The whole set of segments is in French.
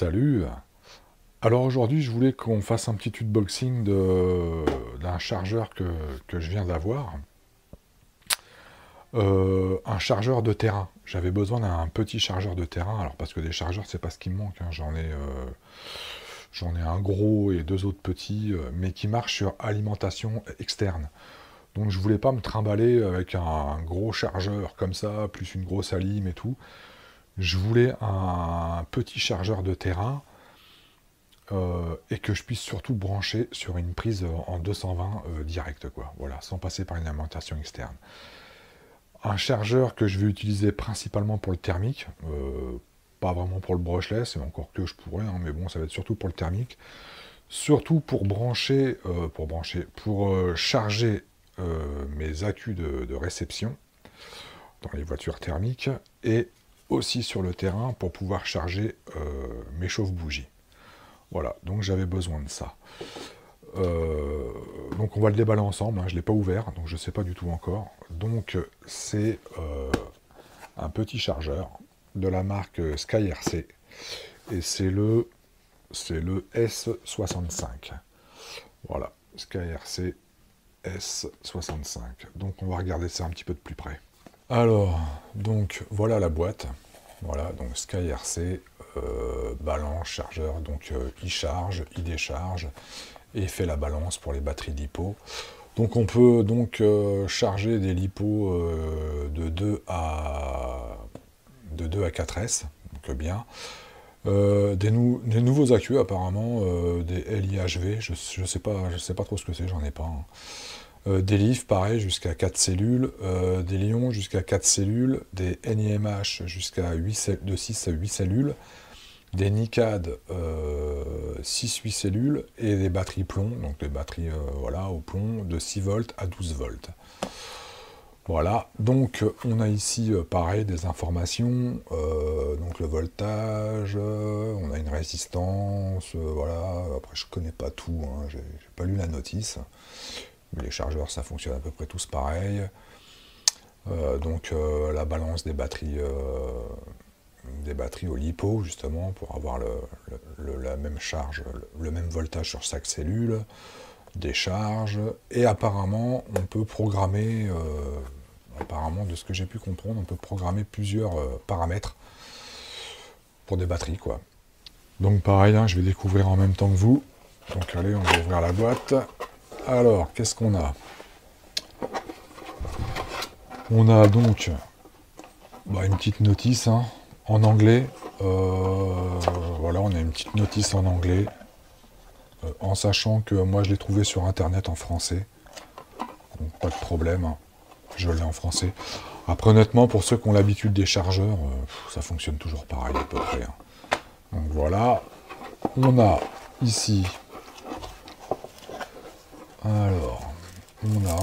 Salut. Alors aujourd'hui, je voulais qu'on fasse un petit unboxing d'un chargeur que je viens d'avoir. Un chargeur de terrain. J'avais besoin d'un petit chargeur de terrain. Alors parce que des chargeurs, c'est pas ce qui me manque, hein. J'en ai un gros et deux autres petits, mais qui marchent sur alimentation externe. Donc je voulais pas me trimballer avec un gros chargeur comme ça, plus une grosse alim et tout. Je voulais un petit chargeur de terrain. Et que je puisse surtout brancher sur une prise en 220 direct, quoi. Voilà, sans passer par une alimentation externe. Un chargeur que je vais utiliser principalement pour le thermique, pas vraiment pour le brushless, et encore que je pourrais, hein, mais bon, ça va être surtout pour le thermique. Surtout pour charger mes accus de réception dans les voitures thermiques, et aussi sur le terrain pour pouvoir charger mes chauffe-bougies. Voilà, donc j'avais besoin de ça. Donc on va le déballer ensemble, hein, je ne l'ai pas ouvert, donc je ne sais pas du tout encore. Donc c'est un petit chargeur de la marque SkyRC, et c'est le S65. Voilà, SkyRC S65. Donc on va regarder ça un petit peu de plus près. Alors, donc voilà la boîte. Voilà, donc SkyRC, balance, chargeur, donc il charge, il décharge, et fait la balance pour les batteries LiPo. Donc on peut donc charger des LiPo de 2 à 4S, donc bien. Des nouveaux accus apparemment, des LIHV, je sais pas trop ce que c'est, j'en ai pas, hein. Des livres, pareil, jusqu'à 4 cellules, des lions jusqu'à 4 cellules, des NIMH jusqu'à de 6 à 8 cellules, des NiCad 6-8 cellules, et des batteries plomb, donc des batteries voilà, au plomb, de 6 volts à 12 volts. Voilà, donc on a ici pareil des informations, donc le voltage, on a une résistance, voilà, après je connais pas tout, hein, j'ai pas lu la notice. Mais les chargeurs, ça fonctionne à peu près tous pareil. Donc la balance des batteries au LiPo, justement, pour avoir la même charge, le même voltage sur chaque cellule, des charges, et apparemment, on peut programmer, apparemment, de ce que j'ai pu comprendre, on peut programmer plusieurs paramètres pour des batteries, quoi. Donc pareil, hein, je vais découvrir en même temps que vous. Donc allez, on va ouvrir la boîte. Alors, qu'est-ce qu'on a? On a donc une petite notice, hein, en anglais. Voilà, on a une petite notice en anglais, en sachant que moi je l'ai trouvé sur internet en français. Donc pas de problème, hein, je l'ai en français. Après, honnêtement, pour ceux qui ont l'habitude des chargeurs, ça fonctionne toujours pareil à peu près, hein. Donc voilà, on a ici... Alors, on a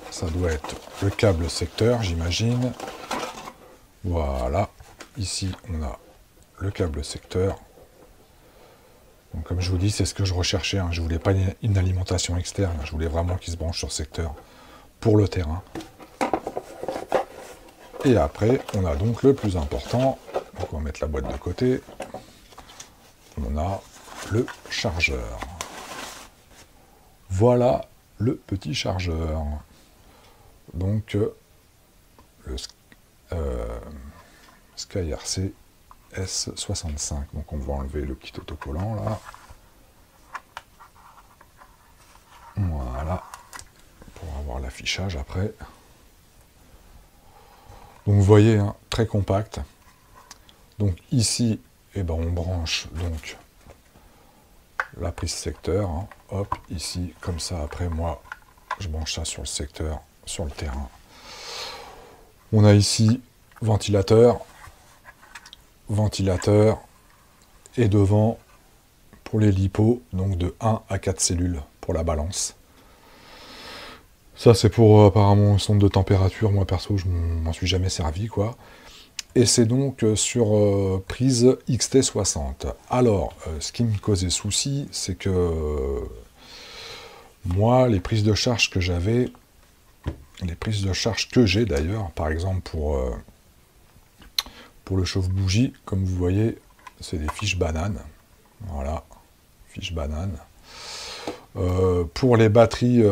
ça doit être le câble secteur, j'imagine. Voilà, ici on a le câble secteur. Donc comme je vous dis, c'est ce que je recherchais, hein. Je voulais pas une alimentation externe, je voulais vraiment qu'il se branche sur secteur pour le terrain. Et après, on a donc le plus important, donc on va mettre la boîte de côté. On a le chargeur. Voilà le petit chargeur. Donc le SkyRC S65. Donc on va enlever le petit autocollant là. Voilà. Pour avoir l'affichage après. Donc vous voyez, hein, très compact. Donc ici, eh ben, on branche donc la prise secteur, hein. Hop, ici, comme ça, après moi, je branche ça sur le secteur, sur le terrain. On a ici ventilateur, et devant, pour les LiPo, donc de 1 à 4 cellules pour la balance. Ça, c'est pour apparemment une sonde de température. Moi, perso, je m'en suis jamais servi, quoi. Et c'est donc sur prise XT60. Alors, ce qui me causait souci, c'est que moi, les prises de charge que j'avais, les prises de charge que j'ai d'ailleurs, par exemple Pour le chauffe-bougie, comme vous voyez, c'est des fiches bananes. Voilà, fiches bananes. Pour les batteries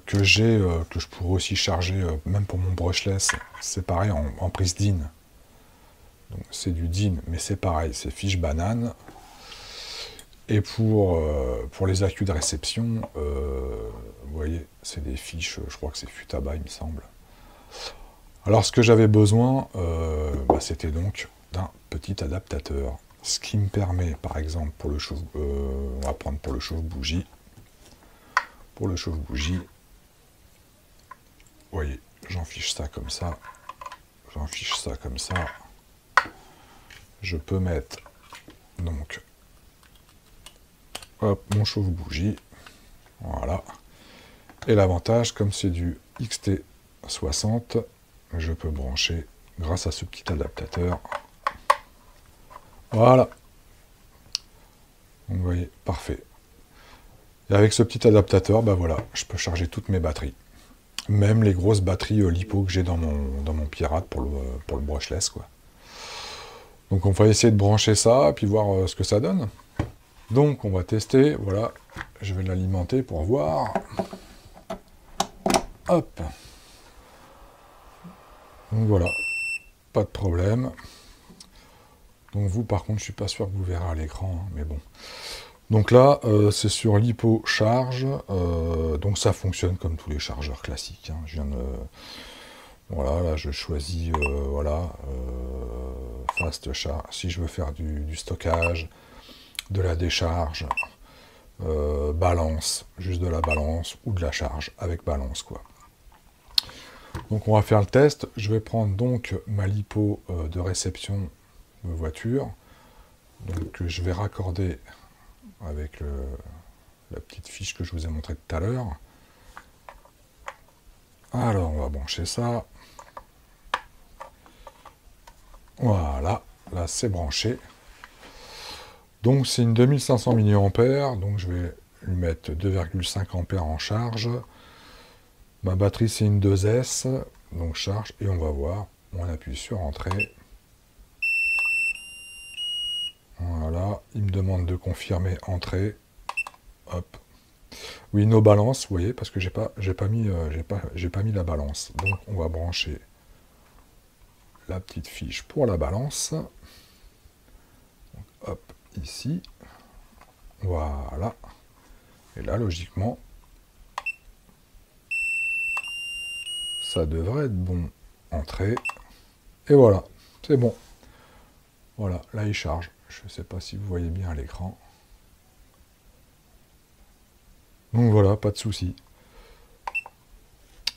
que j'ai, que je pourrais aussi charger, même pour mon brushless, c'est pareil, en prise DIN. Donc c'est du DIN, mais c'est pareil, c'est fiche banane. Et pour les accus de réception, vous voyez, c'est des fiches, je crois que c'est Futaba, il me semble. Alors ce que j'avais besoin, c'était donc d'un petit adaptateur. Ce qui me permet, par exemple, pour le chauffe, on va prendre pour le chauffe-bougie. Pour le chauffe-bougie, vous voyez, j'enfiche ça comme ça. J'enfiche ça comme ça. Je peux mettre, donc, hop, mon chauffe-bougie. Voilà. Et l'avantage, comme c'est du XT60, je peux brancher grâce à ce petit adaptateur. Voilà. Donc, vous voyez, parfait. Et avec ce petit adaptateur, voilà, je peux charger toutes mes batteries. Même les grosses batteries LiPo que j'ai dans mon Pirate pour le brushless, quoi. Donc on va essayer de brancher ça, et puis voir ce que ça donne. Donc on va tester, voilà, je vais l'alimenter pour voir. Hop. Donc voilà, pas de problème. Donc vous, par contre, je suis pas sûr que vous verrez à l'écran, hein, mais bon. Donc là, c'est sur LiPo charge, donc ça fonctionne comme tous les chargeurs classiques. Hein. Je viens de... Voilà, là je choisis, fast charge. Si je veux faire du stockage, de la décharge, balance, juste de la balance, ou de la charge avec balance, quoi. Donc on va faire le test. Je vais prendre donc ma LiPo de réception de voiture, donc je vais raccorder avec la petite fiche que je vous ai montrée tout à l'heure. Alors, on va brancher ça. Voilà, là c'est branché. Donc c'est une 2500 mAh, donc je vais lui mettre 2,5 A en charge. Ma batterie c'est une 2S, donc charge, et on va voir, on appuie sur Entrée. Voilà, il me demande de confirmer Entrée. Hop. Oui, nos balances, vous voyez, parce que j'ai pas mis la balance. Donc on va brancher la petite fiche pour la balance. Donc, hop, ici. Voilà. Et là, logiquement, ça devrait être bon. Entrée. Et voilà, c'est bon. Voilà, là il charge. Je ne sais pas si vous voyez bien à l'écran. Donc voilà, pas de souci.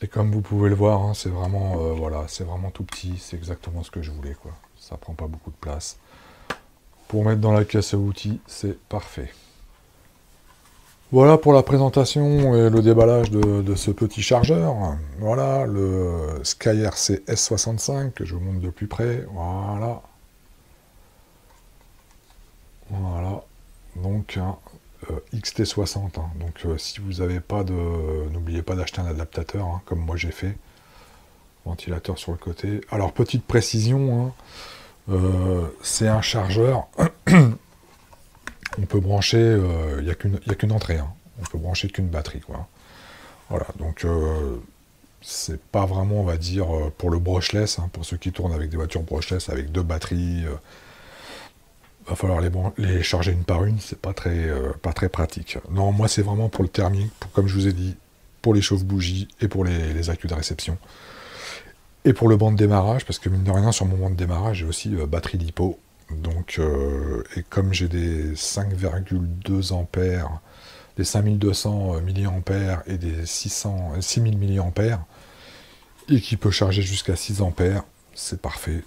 Et comme vous pouvez le voir, hein, c'est vraiment, voilà, c'est vraiment tout petit. C'est exactement ce que je voulais, quoi. Ça prend pas beaucoup de place. Pour mettre dans la caisse à outils, c'est parfait. Voilà pour la présentation et le déballage de ce petit chargeur. Voilà, le SkyRC S65, que je vous montre de plus près. Voilà. Voilà. Donc, un XT60. Hein. Donc, si vous n'avez pas de... N'oubliez pas d'acheter un adaptateur, hein, comme moi j'ai fait. Ventilateur sur le côté. Alors, petite précision, hein, c'est un chargeur... On peut brancher, il n'y a qu'une entrée, hein. On peut brancher qu'une batterie, quoi. Voilà, donc c'est pas vraiment, on va dire, pour le brushless, hein, pour ceux qui tournent avec des voitures brushless avec deux batteries, va falloir les charger une par une, c'est pas très pratique. Non, moi c'est vraiment pour le thermique, comme je vous ai dit, pour les chauffe-bougies et pour les accus de réception. Et pour le banc de démarrage, parce que mine de rien, sur mon banc de démarrage, j'ai aussi batterie LiPo. Donc, et comme j'ai des 5,2 ampères, des 5200 mAh et des 6000 mAh, et qui peut charger jusqu'à 6 ampères, c'est parfait,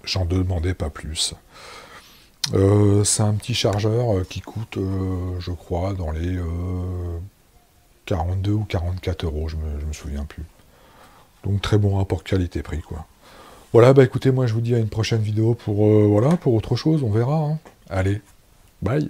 j'en demandais pas plus. C'est un petit chargeur qui coûte, je crois, dans les 42 ou 44 euros, je me souviens plus. Donc très bon rapport qualité-prix, quoi. Voilà, bah écoutez, moi je vous dis à une prochaine vidéo pour, voilà, pour autre chose, on verra. Hein. Allez, bye.